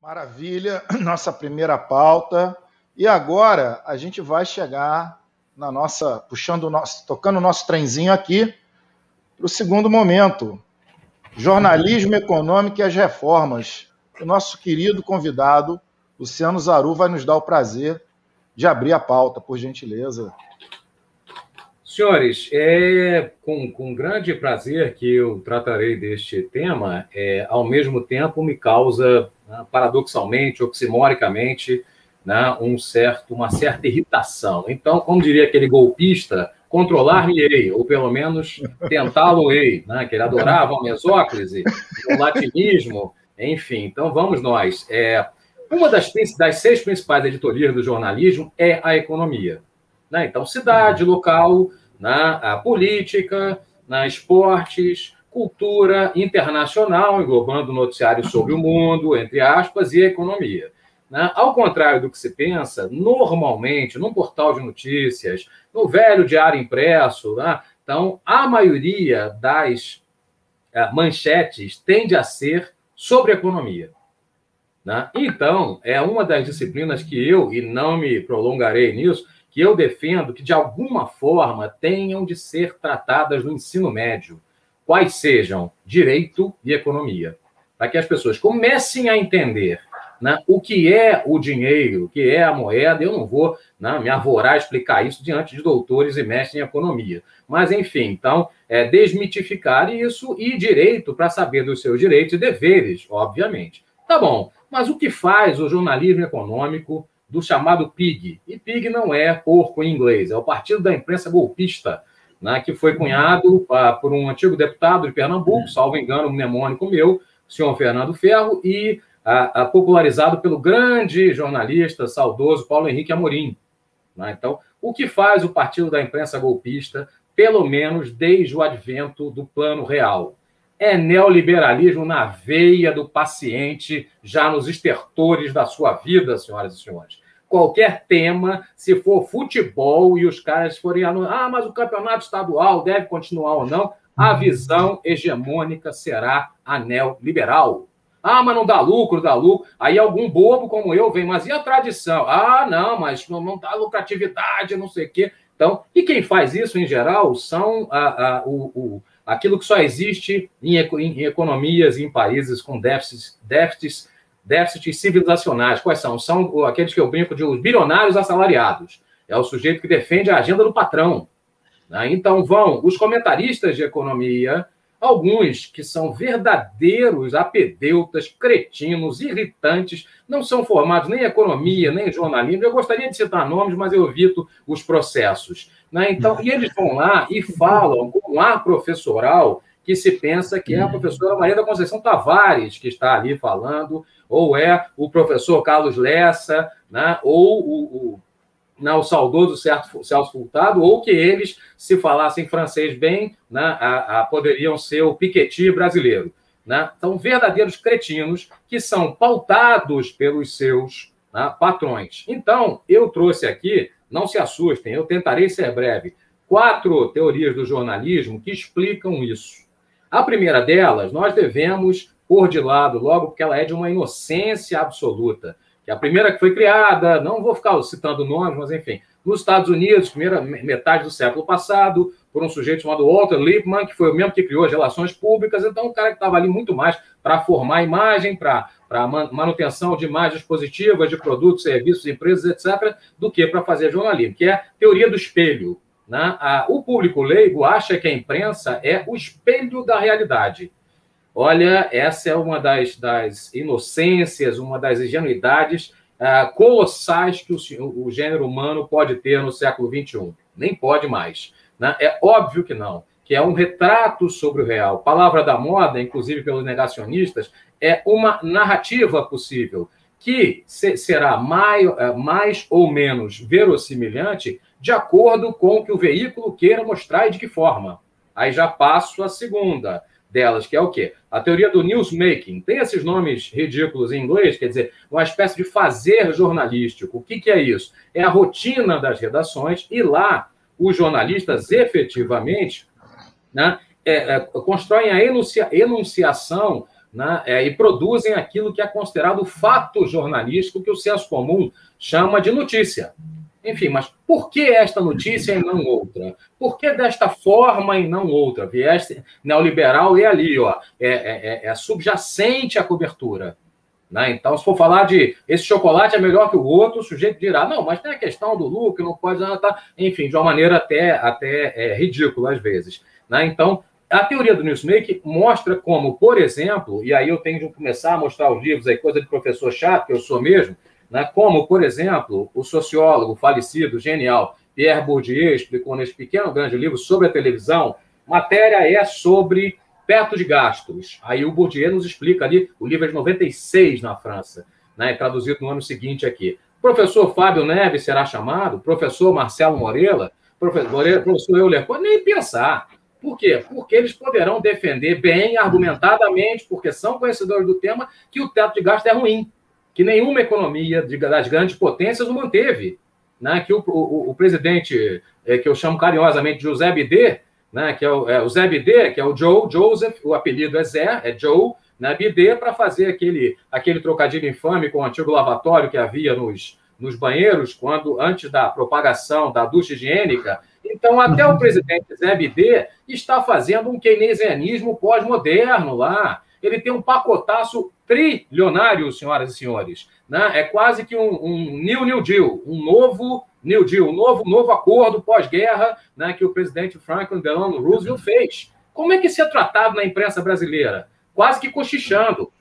Maravilha, nossa primeira pauta. E agora a gente vai chegar na nossa, tocando o nosso trenzinho aqui para o segundo momento. Jornalismo econômico e as reformas. O nosso querido convidado, Luciano Zaru, vai nos dar o prazer de abrir a pauta, por gentileza. Senhores, é com grande prazer que eu tratarei deste tema. Ao mesmo tempo me causa, paradoxalmente, oximoricamente, uma certa irritação. Então, como diria aquele golpista, controlar-me-ei, ou pelo menos tentá-lo-ei, que ele adorava a mesóclise, o latinismo, enfim. Então, vamos nós. Uma das 6 principais editorias do jornalismo é a economia. Então, cidade, local, a política, esportes, cultura internacional, englobando o noticiário sobre o mundo, entre aspas, e a economia. Ao contrário do que se pensa, normalmente, num portal de notícias, no velho diário impresso, então, a maioria das manchetes tende a ser sobre economia. Então, é uma das disciplinas que eu, e não me prolongarei nisso, que eu defendo que, de alguma forma, tenham de ser tratadas no ensino médio, quais sejam direito e economia, para que as pessoas comecem a entender o que é o dinheiro, o que é a moeda. Eu não vou me arvorar a explicar isso diante de doutores e mestres em economia. Mas, enfim, então, desmitificar isso e direito para saber dos seus direitos e deveres, obviamente. Tá bom, mas o que faz o jornalismo econômico do chamado PIG? E PIG não é porco em inglês, é o Partido da Imprensa Golpista, que foi cunhado por um antigo deputado de Pernambuco, salvo engano, um mnemônico meu, o senhor Fernando Ferro, e popularizado pelo grande jornalista saudoso Paulo Henrique Amorim. Então, o que faz o Partido da Imprensa Golpista, pelo menos desde o advento do Plano Real? É neoliberalismo na veia do paciente, já nos estertores da sua vida, senhoras e senhores. Qualquer tema, se for futebol e os caras forem mas o campeonato estadual deve continuar ou não, a visão hegemônica será a neoliberal. Mas não dá lucro, dá lucro. Aí algum bobo como eu vem, mas e a tradição? Não, mas não dá lucratividade, não sei o quê. Então, e quem faz isso, em geral, são aquilo que só existe em economias e em países com déficits civilizacionais. Quais são? São aqueles que eu brinco de os bilionários assalariados. É o sujeito que defende a agenda do patrão. Então vão os comentaristas de economia, alguns que são verdadeiros apedeutas, cretinos, irritantes, não são formados nem em economia, nem em jornalismo. Eu gostaria de citar nomes, mas eu evito os processos. Então, e eles vão lá e falam com um ar professoral que se pensa que é a professora Maria da Conceição Tavares que está ali falando, ou é o professor Carlos Lessa, ou o saudoso Celso Furtado, ou que eles, se falassem francês bem, poderiam ser o Piketty brasileiro. Então, verdadeiros cretinos que são pautados pelos seus patrões. Então, eu trouxe aqui, não se assustem, eu tentarei ser breve, 4 teorias do jornalismo que explicam isso. A primeira delas, nós devemos pôr de lado logo, porque ela é de uma inocência absoluta. Que a primeira que foi criada, não vou ficar citando nomes, mas enfim, nos Estados Unidos, primeira metade do século passado, por um sujeito chamado Walter Lippmann, que foi o mesmo que criou as relações públicas. Então, um cara que estava ali muito mais para formar imagem, para manutenção de imagens positivas de produtos, serviços, empresas, etc., do que para fazer jornalismo, que é a teoria do espelho. O público leigo acha que a imprensa é o espelho da realidade. Olha, essa é uma das inocências, uma das ingenuidades colossais que o gênero humano pode ter no século XXI. Nem pode mais. É óbvio que não, que é um retrato sobre o real. Palavra da moda, inclusive pelos negacionistas, é uma narrativa possível, que será mais ou menos verossimilhante de acordo com o que o veículo queira mostrar e de que forma. Aí já passo a segunda delas, que é o quê? A teoria do newsmaking. Tem esses nomes ridículos em inglês, quer dizer, uma espécie de fazer jornalístico. O que é isso? É a rotina das redações, e lá os jornalistas efetivamente constroem a enunciação né, e produzem aquilo que é considerado fato jornalístico, que o senso comum chama de notícia. Enfim, mas por que esta notícia e não outra? Por que desta forma e não outra? Viés neoliberal e ali, ó, é subjacente à cobertura. Né? Então, se for falar de esse chocolate é melhor que o outro, o sujeito dirá, não, mas tem a questão do lucro, não pode... Tá... Enfim, de uma maneira até ridícula às vezes. Né? Então, a teoria do newsmaking mostra como, por exemplo, e aí eu tenho de começar a mostrar os livros aí, coisa de professor chato, que eu sou mesmo, né? Como, por exemplo, o sociólogo falecido, genial, Pierre Bourdieu explicou nesse pequeno grande livro sobre a televisão, matéria é sobre teto de gastos. Aí o Bourdieu nos explica ali, o livro é de 96 na França, né? Traduzido no ano seguinte aqui. Professor Fábio Neves será chamado, professor Marcelo Morella, professor Euler, nem pensar. Por quê? Porque eles poderão defender bem, argumentadamente, porque são conhecedores do tema, que o teto de gastos é ruim, que nenhuma economia das grandes potências o manteve. Né? Que o presidente, que eu chamo carinhosamente de José Bidê, né? Que é o Zé Bidê, que é o Joseph, o apelido é Zé, é Joe, né? Bidê, para fazer aquele trocadilho infame com o antigo lavatório que havia nos banheiros, antes da propagação da ducha higiênica. Então, até o presidente Zé Bidê está fazendo um keynesianismo pós-moderno lá. Ele tem um pacotaço trilionário, senhoras e senhores. Né? É quase que um New Deal, um novo New Deal, um novo acordo pós-guerra, né, que o presidente Franklin Delano Roosevelt fez. Como é que isso é tratado na imprensa brasileira? Quase que cochichando.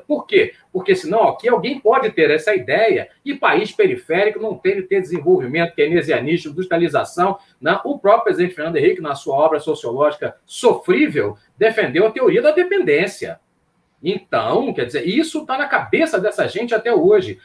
Por quê? Porque senão aqui alguém pode ter essa ideia e país periférico não ter desenvolvimento keynesianista, industrialização. Né? O próprio presidente Fernando Henrique, na sua obra sociológica Sofrível, defendeu a teoria da dependência. Então, quer dizer, isso está na cabeça dessa gente até hoje.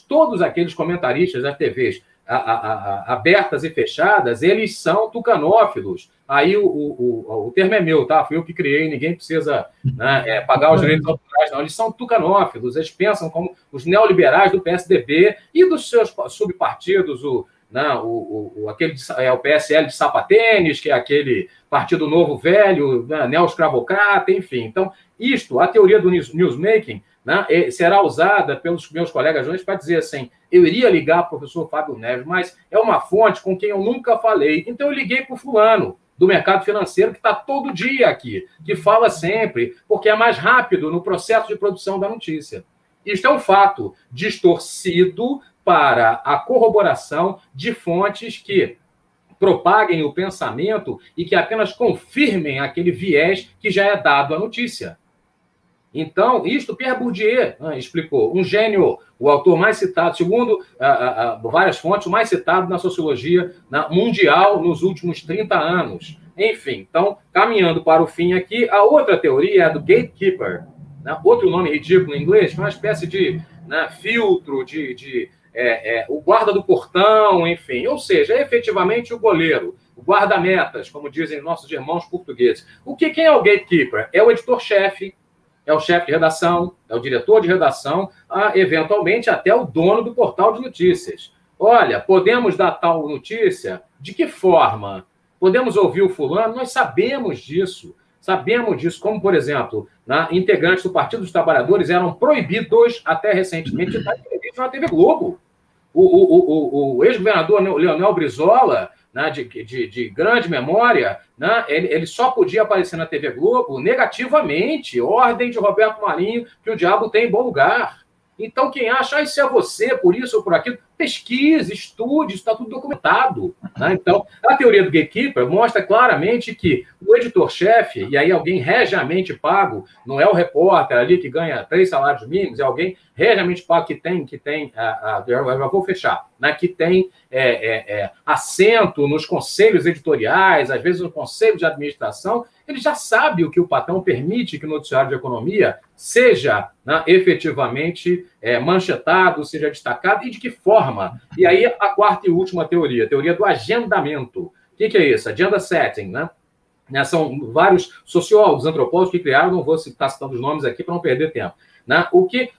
Todos aqueles comentaristas das TVs abertas e fechadas, eles são tucanófilos. Aí o termo é meu, tá? Fui eu que criei, ninguém precisa, né, pagar os direitos autorais, não. Eles são tucanófilos, eles pensam como os neoliberais do PSDB e dos seus subpartidos, o PSL de sapatênis, que é aquele Partido Novo Velho, né, neoescravocrata, enfim. Então, a teoria do newsmaking, né, será usada pelos meus colegas jornalistas para dizer assim, eu iria ligar para o professor Fábio Neves, mas é uma fonte com quem eu nunca falei. Então, eu liguei para o fulano do mercado financeiro, que está todo dia aqui, que fala sempre, porque é mais rápido no processo de produção da notícia. Isto é um fato distorcido para a corroboração de fontes que propaguem o pensamento e que apenas confirmem aquele viés que já é dado à notícia. Então, isto Pierre Bourdieu explicou, um gênio, o autor mais citado, segundo várias fontes, o mais citado na sociologia mundial nos últimos 30 anos. Enfim, então, caminhando para o fim aqui, a outra teoria é a do gatekeeper, né? Outro nome ridículo em inglês, uma espécie de filtro, o guarda do portão, enfim. Ou seja, é efetivamente o goleiro, o guarda-metas, como dizem nossos irmãos portugueses. Quem é o gatekeeper? É o editor-chefe, é o chefe de redação, é o diretor de redação, eventualmente até o dono do portal de notícias. Olha, podemos dar tal notícia? De que forma? Podemos ouvir o fulano? Nós sabemos disso. Sabemos disso, como, por exemplo, integrantes do Partido dos Trabalhadores eram proibidos, até recentemente, de dar entrevista na TV Globo. O ex-governador Leonel Brizola, né, de grande memória, né, ele só podia aparecer na TV Globo negativamente, ordem de Roberto Marinho, que o diabo tem em bom lugar. Então, quem acha, isso é você, por isso ou por aquilo, pesquise, estude, isso está tudo documentado. Né? Então, a teoria do gatekeeper mostra claramente que o editor-chefe, e aí alguém regiamente pago, não é o repórter ali que ganha 3 salários mínimos, é alguém regiamente pago que tem já vou fechar, né? Que tem assento nos conselhos editoriais, às vezes no conselho de administração, ele já sabe o que o patrão permite que o noticiário de economia seja, né, efetivamente manchetado, seja destacado e de que forma. E aí a quarta e última teoria, a teoria do agendamento. O que é isso? Agenda setting, né? São vários sociólogos, antropólogos que criaram, não vou estar citando os nomes aqui para não perder tempo. Né? O que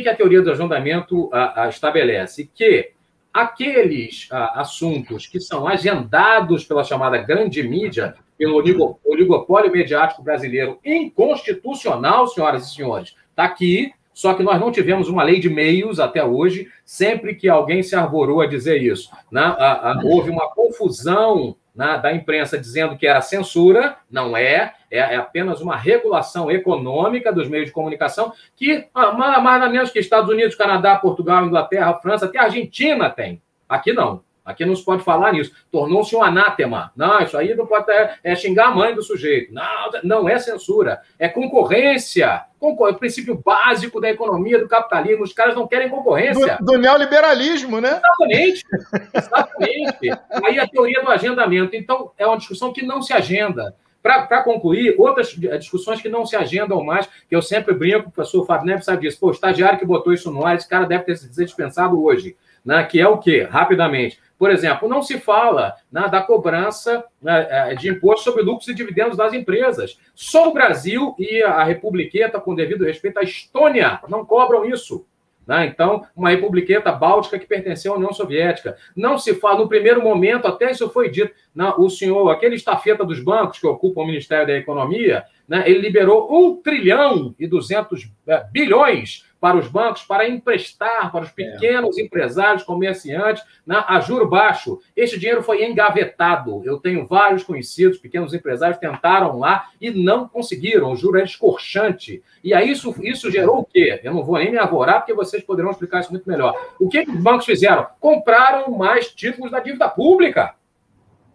a teoria do agendamento estabelece? Que aqueles assuntos que são agendados pela chamada grande mídia, pelo oligopólio mediático brasileiro inconstitucional, senhoras e senhores. Está aqui, só que nós não tivemos uma lei de meios até hoje, sempre que alguém se arvorou a dizer isso. Né? Houve uma confusão, né, da imprensa dizendo que era censura, não é apenas uma regulação econômica dos meios de comunicação, que mais ou menos que Estados Unidos, Canadá, Portugal, Inglaterra, França, até a Argentina tem. Aqui não. Aqui não se pode falar nisso. Tornou-se um anátema. Não, isso aí não pode xingar a mãe do sujeito. Não é censura. É concorrência. O princípio básico da economia, do capitalismo. Os caras não querem concorrência. Do neoliberalismo, né? Exatamente. Exatamente. Aí a teoria do agendamento. Então, é uma discussão que não se agenda. Para concluir, outras discussões que não se agendam mais, que eu sempre brinco, o professor Fábio Neves sabe disso. Pô, o estagiário que botou isso no ar, esse cara deve ter sido dispensado hoje. Né, que é o quê? Rapidamente. Por exemplo, não se fala, né, da cobrança, né, de imposto sobre lucros e dividendos das empresas. Só o Brasil e a Republiqueta, com devido respeito à Estônia, não cobram isso. Né? Então, uma Republiqueta báltica que pertenceu à União Soviética. Não se fala, no primeiro momento, até isso foi dito, né, o senhor, aquele estafeta dos bancos que ocupa o Ministério da Economia, né, ele liberou 1,2 trilhões para os bancos, para emprestar para os pequenos empresários, comerciantes, né, a juro baixo. Este dinheiro foi engavetado. Eu tenho vários conhecidos, pequenos empresários, tentaram lá e não conseguiram. O juro é escorchante. E aí isso gerou o quê? Eu não vou nem me arvorar, porque vocês poderão explicar isso muito melhor. O que os bancos fizeram? Compraram mais títulos da dívida pública.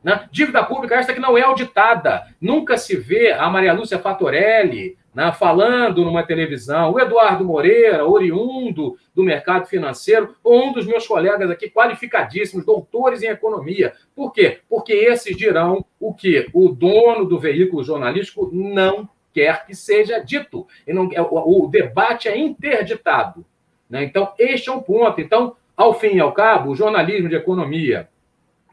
Né? Dívida pública esta que não é auditada. Nunca se vê a Maria Lúcia Fatorelli, né, falando numa televisão, o Eduardo Moreira, oriundo do mercado financeiro, ou um dos meus colegas aqui, qualificadíssimos, doutores em economia. Por quê? Porque esses dirão o que o dono do veículo jornalístico não quer que seja dito. O debate é interditado. Né? Então, este é um ponto. Então, ao fim e ao cabo, o jornalismo de economia,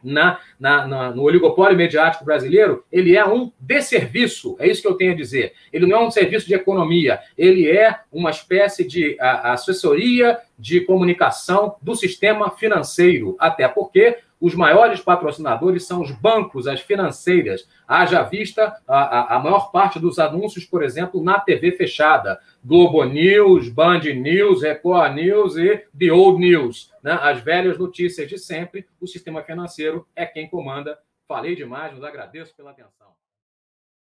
no oligopólio mediático brasileiro, ele é um desserviço, é isso que eu tenho a dizer. Ele não é um serviço de economia, ele é uma espécie de assessoria de comunicação do sistema financeiro, até porque os maiores patrocinadores são os bancos, as financeiras. Haja vista a maior parte dos anúncios, por exemplo, na TV fechada. Globo News, Band News, Record News e The Old News. Né? As velhas notícias de sempre, o sistema financeiro é quem comanda. Falei demais, mas agradeço pela atenção.